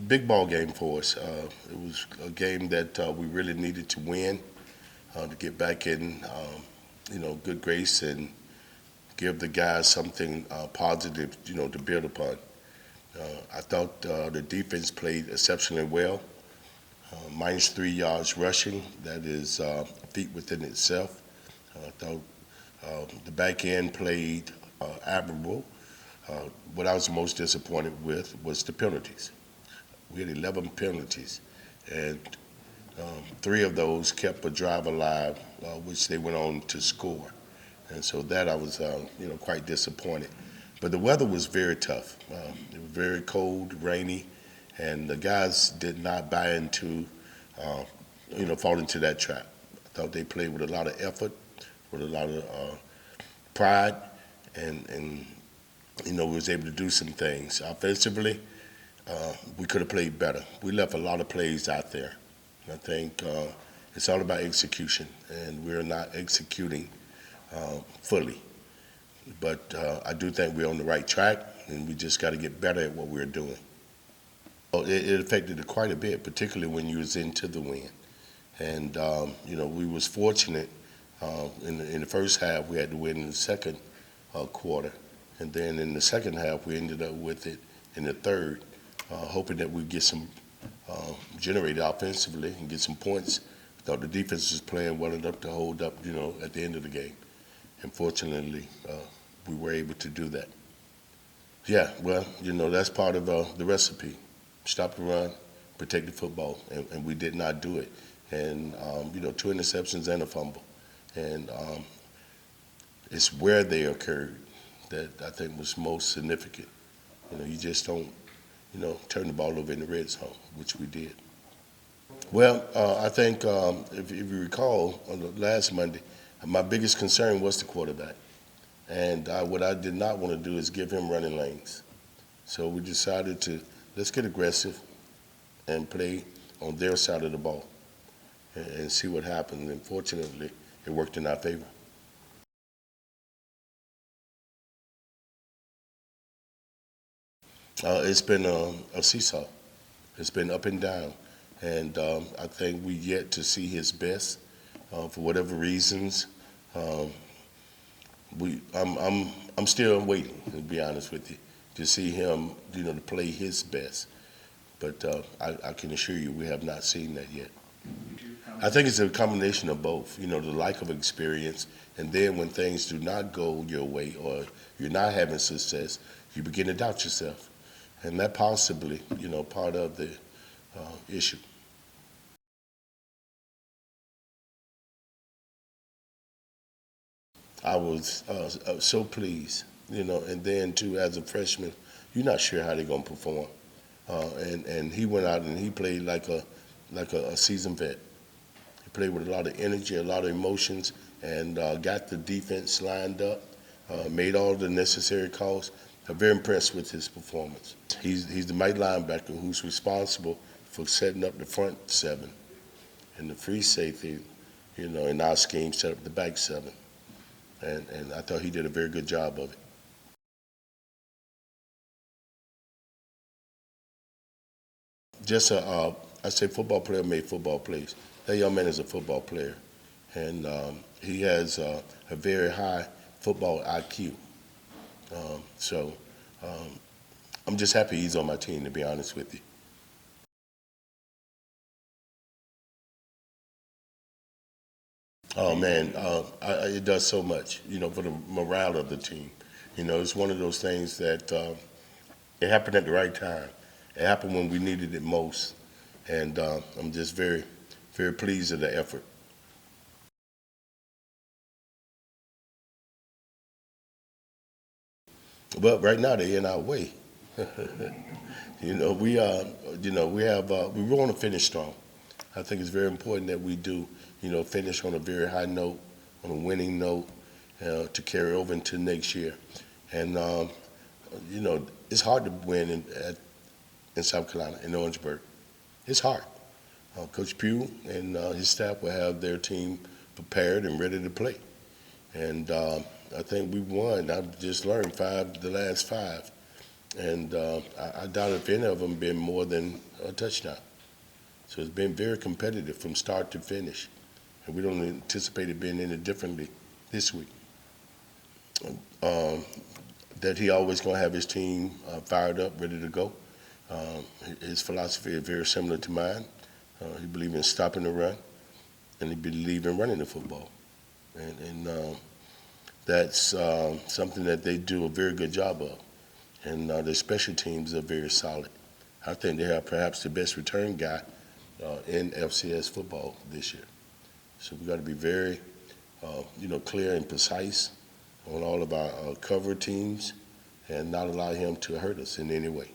big ball game for us. It was a game that we really needed to win to get back in, good grace and give the guys something positive, to build upon. I thought the defense played exceptionally well. Minus 3 yards rushing, that is a feat within itself. I thought the back end played admirable. What I was most disappointed with was the penalties. We had 11 penalties, and 3 of those kept a drive alive, which they went on to score. And so that I was, quite disappointed. But the weather was very tough. It was very cold, rainy, and the guys did not buy into, fall into that trap. I thought they played with a lot of effort, with a lot of pride, and we was able to do some things. Offensively, we could have played better. We left a lot of plays out there. I think it's all about execution, and we're not executing fully. But I do think we're on the right track, and we just got to get better at what we're doing. It affected it quite a bit, particularly when you was into the wind. And, we was fortunate in the first half. We had to win in the second quarter. And then in the second half, we ended up with it in the third, hoping that we'd get some generated offensively and get some points. I thought the defense was playing well enough to hold up, at the end of the game. And fortunately, we were able to do that. Yeah, well, that's part of the recipe. Stop the run, protect the football, and we did not do it. And, 2 interceptions and a fumble. And it's where they occurred that I think was most significant. You just don't, turn the ball over in the red zone, which we did. Well, I think if you recall, on the last Monday, my biggest concern was the quarterback. And what I did not want to do is give him running lanes. So we decided let's get aggressive and play on their side of the ball and see what happens. And fortunately, it worked in our favor. It's been a seesaw. It's been up and down. And I think we yet to see his best for whatever reasons. I'm still waiting, to be honest with you, to see him, to play his best. But I can assure you, we have not seen that yet. I think it's a combination of both. The lack of experience, and then when things do not go your way or you're not having success, you begin to doubt yourself, and that possibly, part of the issue. I was so pleased, and then too, as a freshman, you're not sure how they're gonna perform, and he went out and he played like a seasoned vet. He played with a lot of energy, a lot of emotions, and got the defense lined up, made all the necessary calls. I'm very impressed with his performance. He's the mighty linebacker who's responsible for setting up the front seven, and the free safety, in our scheme, set up the back seven. And I thought he did a very good job of it. Just I say football player made football plays. That young man is a football player, and he has a very high football IQ. So I'm just happy he's on my team, to be honest with you. Oh man, it does so much, for the morale of the team. It's one of those things that it happened at the right time. It happened when we needed it most, and I'm just very, very pleased with the effort. But right now they're in our way. We we want to finish strong. I think it's very important that we do, finish on a very high note, on a winning note, to carry over into next year. And it's hard to win in South Carolina, in Orangeburg. It's hard. Coach Pugh and his staff will have their team prepared and ready to play. And I think we won. I've just learned the last five. And I doubt if any of them been more than a touchdown. So it's been very competitive from start to finish. And we don't anticipate it being any differently this week. Um, that he always going to have his team fired up, ready to go. Um, his philosophy is very similar to mine. He believes in stopping the run, and he believes in running the football. And that's something that they do a very good job of. And their special teams are very solid. I think they have perhaps the best return guy in FCS football this year. So we got to be very, clear and precise on all of our cover teams and not allow him to hurt us in any way.